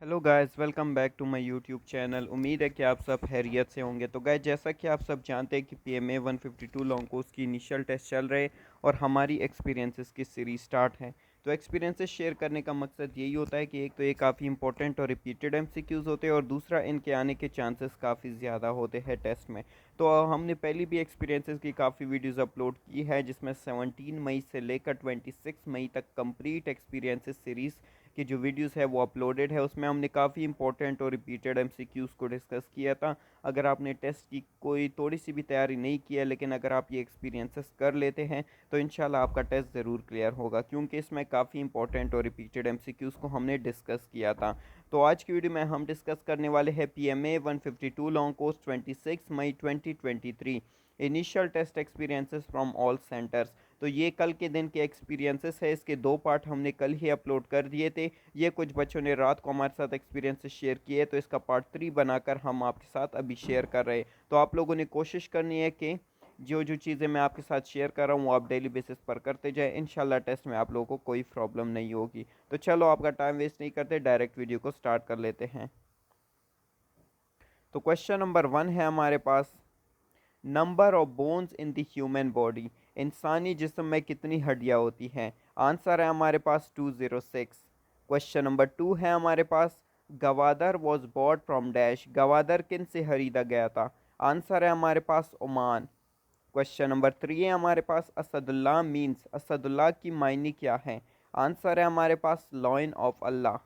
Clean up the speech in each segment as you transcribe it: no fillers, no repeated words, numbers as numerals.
Hello guys, welcome back to my YouTube channel. उम्मीद है कि आप सब खैरियत से होंगे। तो गाइस, जैसा कि आप सब जानते हैं कि पीएमए 152 लॉन्ग कोर्स की इनिशियल टेस्ट चल रहे और हमारी एक्सपीरियंसेस की सीरीज स्टार्ट है। तो एक्सपीरियंसेस शेयर करने का मकसद यही होता है कि एक तो ये काफ़ी इंपॉर्टेंट और रिपीटेड एमसीक्यूज़ होते हैं और दूसरा इनके आने के चांसेस काफ़ी ज़्यादा होते हैं टेस्ट में। तो हमने पहले भी एक्सपीरियंसेस की काफ़ी वीडियोज़ अपलोड की है, जिसमें 17 मई से लेकर 26 मई तक कंप्लीट एक्सपीरियंसेस सीरीज़ की जो वीडियोस है वो अपलोडेड है। उसमें हमने काफ़ी इंपॉर्टेंट और रिपीटेड एमसीक्यूज़ को डिस्कस किया था। अगर आपने टेस्ट की कोई थोड़ी सी भी तैयारी नहीं की है, लेकिन अगर आप ये एक्सपीरियंसेस कर लेते हैं तो इंशाल्लाह आपका टेस्ट ज़रूर क्लियर होगा, क्योंकि इसमें काफ़ी इंपॉर्टेंट और रिपीटेड एमसीक्यूज़ को हमने डिस्कस किया था। तो आज की वीडियो में हम डिस्कस करने वाले हैं PMA 152 long course 26 May 2023 initial test experiences from all centres. तो ये कल के दिन के एक्सपीरियंसेस है। इसके दो पार्ट हमने कल ही अपलोड कर दिए थे। ये कुछ बच्चों ने रात को हमारे साथ एक्सपीरियंसेस शेयर किए, तो इसका पार्ट 3 बनाकर हम आपके साथ अभी शेयर कर रहे हैं। तो आप लोगों ने कोशिश करनी है कि जो जो चीज़ें मैं आपके साथ शेयर कर रहा हूँ वो आप डेली बेसिस पर करते जाएं। इंशाल्लाह टेस्ट में आप लोगों को कोई प्रॉब्लम नहीं होगी। तो चलो, आपका टाइम वेस्ट नहीं करते, डायरेक्ट वीडियो को स्टार्ट कर लेते हैं। तो क्वेश्चन नंबर 1 है हमारे पास, number of bones in the human body. इंसानी जिस्म में कितनी हड्डियाँ होती हैं? आंसर है हमारे पास 206। क्वेश्चन नंबर 2 है हमारे पास, Gwadar was bought from dash. Gwadar किन से खरीदा गया था? आंसर है हमारे पास ओमान। क्वेश्चन नंबर 3 है हमारे पास, असदुल्ला मीन्स। असदुल्ला की मायने क्या है? आंसर है हमारे पास लॉइन ऑफ अल्लाह।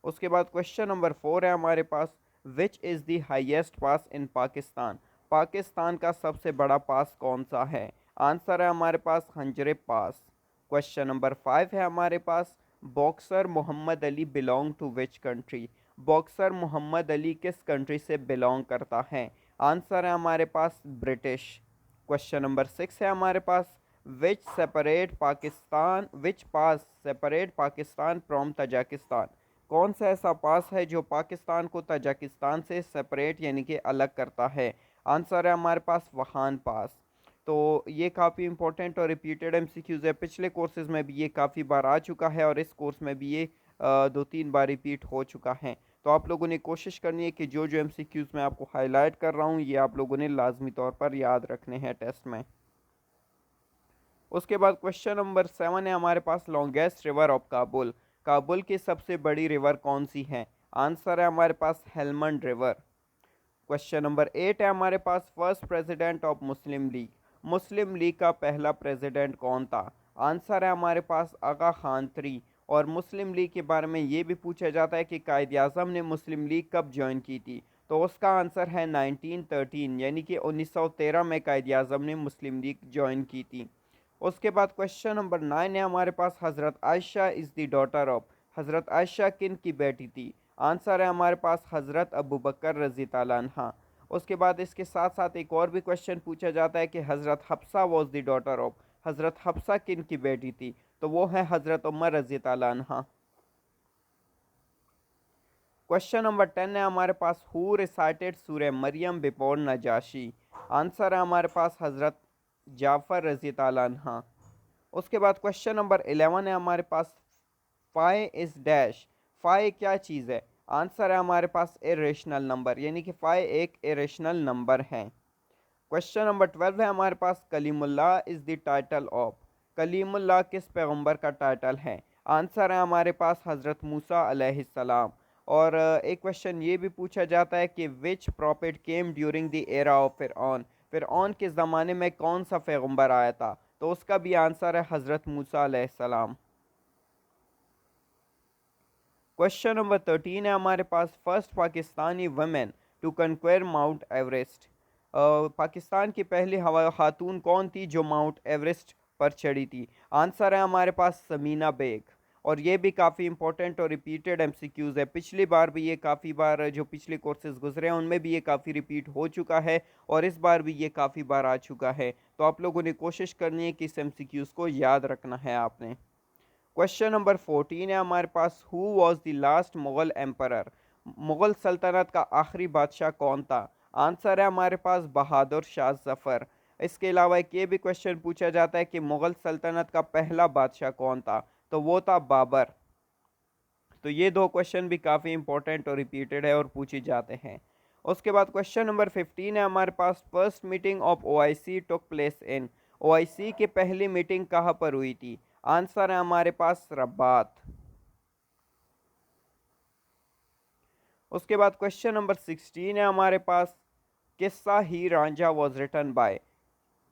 उसके बाद क्वेश्चन नंबर 4 है हमारे पास, विच इज़ द हाईएस्ट पास इन पाकिस्तान। पाकिस्तान का सबसे बड़ा पास कौन सा है? आंसर है हमारे पास हंजरे पास। क्वेश्चन नंबर 5 है हमारे पास, boxer Muhammad Ali belong to which country. Boxer Muhammad Ali किस कंट्री से बिलोंग करता है? आंसर है हमारे पास ब्रिटिश। क्वेश्चन नंबर 6 है हमारे पास, विच पास सेपरेट पाकिस्तान फ्रॉम तजाकिस्तान। कौन सा ऐसा पास है जो पाकिस्तान को तजाकिस्तान से सेपरेट यानी कि अलग करता है? आंसर है हमारे पास वहान पास। तो ये काफ़ी इंपॉर्टेंट और रिपीटेड एमसीक्यूज़ है। पिछले कोर्सेज़ में भी ये काफ़ी बार आ चुका है और इस कोर्स में भी ये 2-3 बार रिपीट हो चुका है। तो आप लोगों ने कोशिश करनी है कि जो जो एमसीक्यूज़ मैं आपको हाईलाइट कर रहा हूँ ये आप लोगों ने लाजमी तौर पर याद रखने हैं टेस्ट में। उसके बाद क्वेश्चन नंबर 7 है हमारे पास, longest river of Kabul. Kabul की सबसे बड़ी रिवर कौन सी है? आंसर है हमारे पास हेलमंड रिवर। क्वेश्चन नंबर 8 है हमारे पास, first president of Muslim League. Muslim League का पहला प्रेसिडेंट कौन था? आंसर है हमारे पास आगा खान III। और मुस्लिम लीग के बारे में ये भी पूछा जाता है कि कायद आज़म ने मुस्लिम लीग कब ज्वाइन की थी? तो उसका आंसर है 1913, यानी कि 1913 में कायद आज़म ने मुस्लिम लीग ज्वाइन की थी। उसके बाद क्वेश्चन नंबर 9 है हमारे पास, हज़रत Ayesha is the daughter of. हज़रत आयशा किन की बेटी थी? आंसर है हमारे पास हज़रत अबू बकर रज़ी ताला अन्हा। उसके बाद इसके साथ साथ एक और भी क्वेश्चन पूछा जाता है कि हज़रत Hafsa was the daughter of. हज़रत हफ्सा किन की बेटी थी? तो वो है हज़रत उमर रज़ी ताला अन्हा। क्वेश्चन नंबर 10 है हमारे पास, हु रिसाइटेड सूरह मरियम बिफोर नजाशी। आंसर है हमारे पास हज़रत जाफ़र रज़ी ताला अन्हा। उसके बाद क्वेश्चन नंबर 11 है हमारे पास, फाइ इज़ डैश। फाइ क्या चीज़ है? आंसर है हमारे पास इरेशनल नंबर, यानी कि फाइ एक इरेशनल नंबर है। क्वेश्चन नंबर 12 है हमारे पास, Kalimullah is the title of. Kalimullah किस पैगंबर का टाइटल है? आंसर है हमारे पास हज़रत मूसा अलैहिस्सलाम। और एक क्वेश्चन ये भी पूछा जाता है कि which prophet came during the era of फ़िरऔन। फ़िरऔन के ज़माने में कौन सा पैगंबर आया था? तो उसका भी आंसर है हज़रत मूसा अलैहिस्सलाम। क्वेश्चन नंबर 13 है हमारे पास, first Pakistani women to conquer Mount Everest. Pakistan की पहली हवा खातून कौन थी जो माउंट एवरेस्ट पर चढ़ी थी? आंसर है हमारे पास समीना बेग। और ये भी काफ़ी इंपॉर्टेंट और रिपीटेड एमसीक्यूज़ है। पिछली बार भी ये काफ़ी बार जो पिछले कोर्सेज गुजरे हैं उनमें भी ये काफ़ी रिपीट हो चुका है और इस बार भी ये काफ़ी बार आ चुका है। तो आप लोगों ने कोशिश करनी है कि इस एमसीक्यूज़ को याद रखना है आपने। क्वेश्चन नंबर 14 है हमारे पास, who was the last Mughal emperor. Mughal सल्तनत का आखिरी बादशाह कौन था? आंसर है हमारे पास बहादुर शाह जफ़र। इसके अलावा एक ये भी क्वेश्चन पूछा जाता है कि मुग़ल सल्तनत का पहला बादशाह कौन था? तो वो था बाबर। तो ये दो क्वेश्चन भी काफ़ी इंपॉर्टेंट और रिपीटेड है और पूछे जाते हैं। उसके बाद क्वेश्चन नंबर 15 है हमारे पास, first meeting of OIC took place in. OIC की पहली मीटिंग कहाँ पर हुई थी? आंसर है हमारे पास रबात। उसके बाद क्वेश्चन नंबर 16 है हमारे पास, किस्सा ही रांझा वॉज रिटन बाय।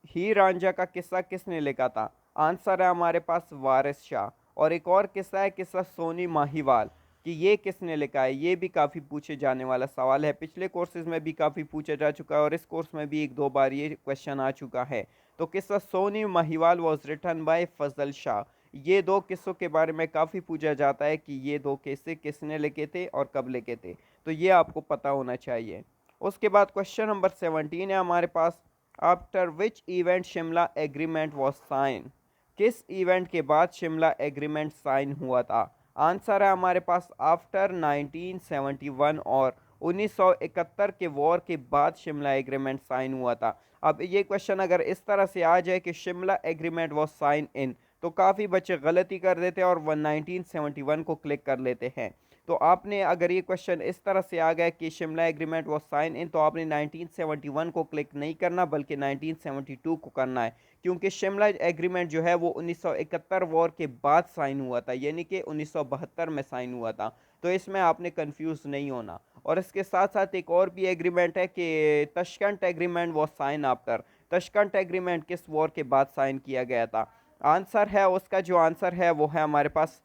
ही रांझा का किस्सा किसने लिखा था? आंसर है हमारे पास वारिस शाह। और एक और किस्सा है, किस्सा सोनी माहीवाल, कि ये किसने लिखा है? ये भी काफ़ी पूछे जाने वाला सवाल है, पिछले कोर्सेज में भी काफ़ी पूछा जा चुका है और इस कोर्स में भी एक दो बार ये क्वेश्चन आ चुका है। तो किस्सा Sohni Mahiwal was written by Fazal Shah. ये दो किस्सों के बारे में काफ़ी पूछा जाता है कि ये दो किस्से किसने लिखे थे और कब लिखे थे, तो ये आपको पता होना चाहिए। उसके बाद क्वेश्चन नंबर 17 है हमारे पास, after which event Shimla agreement was sign. किस इवेंट के बाद शिमला एग्रीमेंट साइन हुआ था? आंसर है हमारे पास आफ्टर 1971 और 1971 के वॉर के बाद शिमला एग्रीमेंट साइन हुआ था। अब ये क्वेश्चन अगर इस तरह से आ जाए कि Shimla agreement was sign in, तो काफ़ी बच्चे गलती कर देते हैं और 1971 को क्लिक कर लेते हैं। तो आपने अगर ये क्वेश्चन इस तरह से आ गया कि Shimla agreement was sign in, तो आपने 1971 को क्लिक नहीं करना बल्कि 1972 को करना है, क्योंकि शिमला एग्रीमेंट जो है वो 1971 वॉर के बाद साइन हुआ था, यानी कि 1972 में साइन हुआ था। तो इसमें आपने कंफ्यूज नहीं होना। और इसके साथ साथ एक और भी एग्रीमेंट है कि Tashkent agreement was sign after. Tashkent agreement किस वॉर के बाद साइन किया गया था? आंसर है उसका जो आंसर है वो है हमारे पास,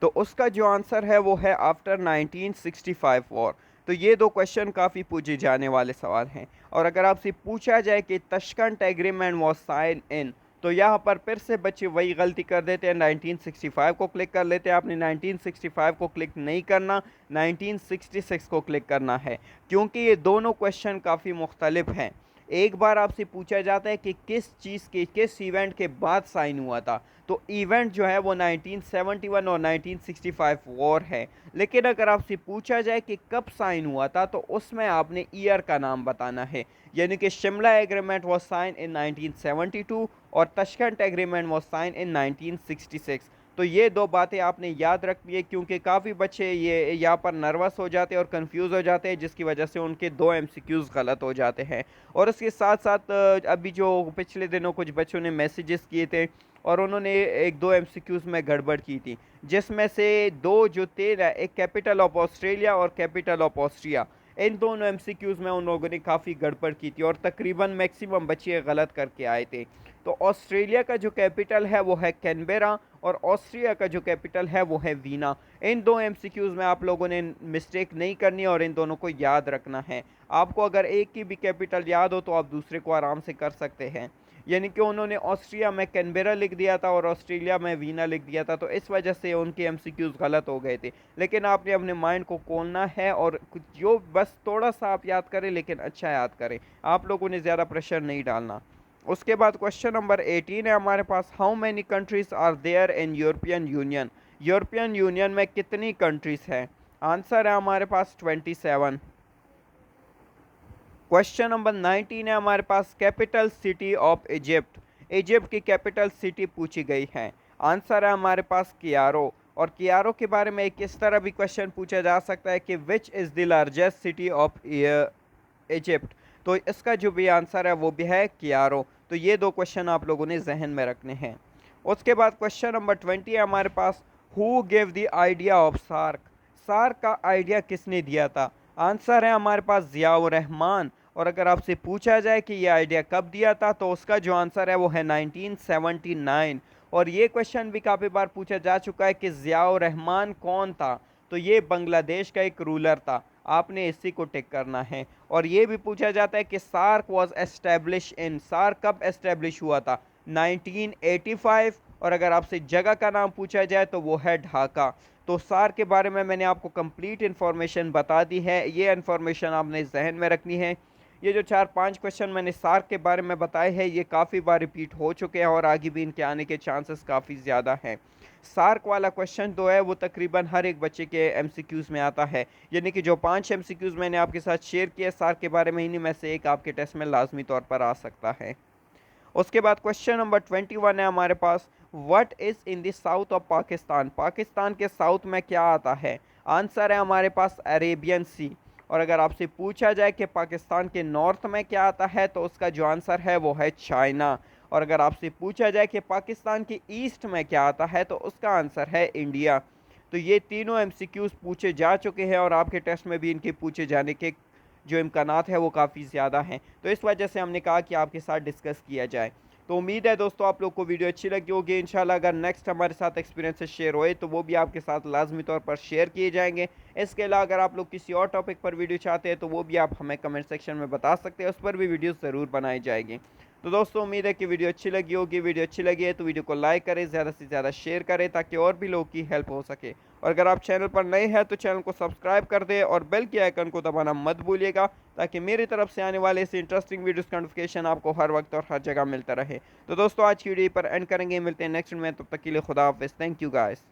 तो उसका जो आंसर है वो है आफ्टर 1965 वॉर। तो ये दो क्वेश्चन काफ़ी पूछे जाने वाले सवाल हैं। और अगर आपसे पूछा जाए कि Tashkent agreement was sign in, तो यहाँ पर फिर से बच्चे वही गलती कर देते हैं, 1965 को क्लिक कर लेते हैं। आपने 1965 को क्लिक नहीं करना, 1966 को क्लिक करना है, क्योंकि ये दोनों क्वेश्चन काफ़ी मुख्तलिफ हैं। एक बार आपसे पूछा जाता है कि किस चीज़ के किस इवेंट के बाद साइन हुआ था, तो इवेंट जो है वो 1971 और 1965 वॉर है। लेकिन अगर आपसे पूछा जाए कि कब साइन हुआ था, तो उसमें आपने ईयर का नाम बताना है, यानी कि Shimla agreement was sign in 1972 और Tashkent agreement was sign in 1966। तो ये दो बातें आपने याद रखनी है, क्योंकि काफ़ी बच्चे ये यहाँ पर नर्वस हो जाते हैं और कंफ्यूज हो जाते हैं, जिसकी वजह से उनके दो एमसीक्यूज़ गलत हो जाते हैं। और उसके साथ साथ अभी जो पिछले दिनों कुछ बच्चों ने मैसेजेस किए थे और उन्होंने एक दो एमसीक्यूज़ में गड़बड़ की थी, जिसमें से दो जो थे ना, एक कैपिटल ऑफ ऑस्ट्रेलिया और कैपिटल ऑफ ऑस्ट्रिया, इन दोनों एमसीक्यूज़ में उन लोगों ने काफ़ी गड़बड़ की थी और तकरीबन मैक्सिमम बच्चे गलत करके आए थे। तो ऑस्ट्रेलिया का जो कैपिटल है वो है कैनबेरा और ऑस्ट्रिया का जो कैपिटल है वो है वीना। इन दो एमसीक्यूज़ में आप लोगों ने मिस्टेक नहीं करनी और इन दोनों को याद रखना है। आपको अगर एक की भी कैपिटल याद हो तो आप दूसरे को आराम से कर सकते हैं, यानी कि उन्होंने ऑस्ट्रिया में कैनबेरा लिख दिया था और ऑस्ट्रेलिया में वीना लिख दिया था, तो इस वजह से उनके एमसीक्यूज़ गलत हो गए थे। लेकिन आपने अपने माइंड को खोलना है और कुछ जो बस थोड़ा सा आप याद करें, लेकिन अच्छा याद करें, आप लोगों ने ज़्यादा प्रेशर नहीं डालना। उसके बाद क्वेश्चन नंबर 18 है हमारे पास, how many countries are there in European Union. European Union में कितनी कंट्रीज़ हैं? आंसर है हमारे पास 27। क्वेश्चन नंबर 19 है हमारे पास, capital city of Egypt. Egypt की कैपिटल सिटी पूछी गई है। आंसर है हमारे पास कियारो। और कियारो के बारे में एक इस तरह भी क्वेश्चन पूछा जा सकता है कि which is the largest city of Egypt. तो इसका जो भी आंसर है वो भी है कियारो। तो ये दो क्वेश्चन आप लोगों ने जहन में रखने हैं। उसके बाद क्वेश्चन नंबर 20 है हमारे पास, who give the idea of SAARC. SAARC का आइडिया किसने दिया था? आंसर है हमारे पास ज़ियाउर रहमान। और अगर आपसे पूछा जाए कि ये आइडिया कब दिया था, तो उसका जो आंसर है वो है 1979। और ये क्वेश्चन भी काफ़ी बार पूछा जा चुका है कि ज़ियाउर रहमान कौन था, तो ये बांग्लादेश का एक रूलर था, आपने इसी को टिक करना है। और ये भी पूछा जाता है कि SAARC was establish in, SAARC कब एस्टेब्लिश हुआ था? 1985। और अगर आपसे जगह का नाम पूछा जाए तो वो है ढाका। तो सार्क के बारे में मैंने आपको कंप्लीट इन्फॉर्मेशन बता दी है, ये इन्फॉर्मेशन आपने जहन में रखनी है। ये जो 4-5 क्वेश्चन मैंने सार्क के बारे में बताए हैं, ये काफ़ी बार रिपीट हो चुके हैं और आगे भी इनके आने के चांसेस काफ़ी ज़्यादा हैं। सार्क वाला क्वेश्चन जो है वो तकरीबन हर एक बच्चे के एमसीक्यूज़ में आता है, यानी कि जो 5 एमसीक्यूज़ मैंने आपके साथ शेयर किए सार्क के बारे में, इन्हीं में से एक आपके टेस्ट में लाजमी तौर पर आ सकता है। उसके बाद क्वेश्चन नंबर 21 है हमारे पास, what is in the south of Pakistan, Pakistan के साउथ में क्या आता है। आंसर है हमारे पास अरेबियन सी। और अगर आपसे पूछा जाए कि पाकिस्तान के नॉर्थ में क्या आता है तो उसका जो आंसर है वो है चाइना। और अगर आपसे पूछा जाए कि पाकिस्तान के ईस्ट में क्या आता है तो उसका आंसर है इंडिया। तो ये तीनों एमसीक्यूज पूछे जा चुके हैं और आपके टेस्ट में भी इनके पूछे जाने के जो इम्कानात है वो काफ़ी ज़्यादा हैं। तो इस वजह से हमने कहा कि आपके साथ डिस्कस किया जाए। तो उम्मीद है दोस्तों आप लोग को वीडियो अच्छी लगी होगी। इंशाल्लाह अगर नेक्स्ट हमारे साथ एक्सपीरियंसेस शेयर हुए तो वो भी आपके साथ लाजमी तौर पर शेयर किए जाएंगे। इसके अलावा अगर आप लोग किसी और टॉपिक पर वीडियो चाहते हैं तो वो भी आप हमें कमेंट सेक्शन में बता सकते हैं, उस पर भी वीडियो ज़रूर बनाई जाएगी। तो दोस्तों उम्मीद है कि वीडियो अच्छी लगी होगी। वीडियो अच्छी लगी है तो वीडियो को लाइक करें, ज़्यादा से ज़्यादा शेयर करें ताकि और भी लोगों की हेल्प हो सके। और अगर आप चैनल पर नए हैं तो चैनल को सब्सक्राइब कर दें और बेल के आइकन को दबाना मत भूलिएगा ताकि मेरी तरफ से आने वाले ऐसे इंटरेस्टिंग वीडियोस का नोटिफिकेशन आपको हर वक्त और हर जगह मिलता रहे। तो दोस्तों आज की वीडियो पर एंड करेंगे, मिलते हैं नेक्स्ट में, तब तक के लिए खुदा हाफिज़। Thank you guys.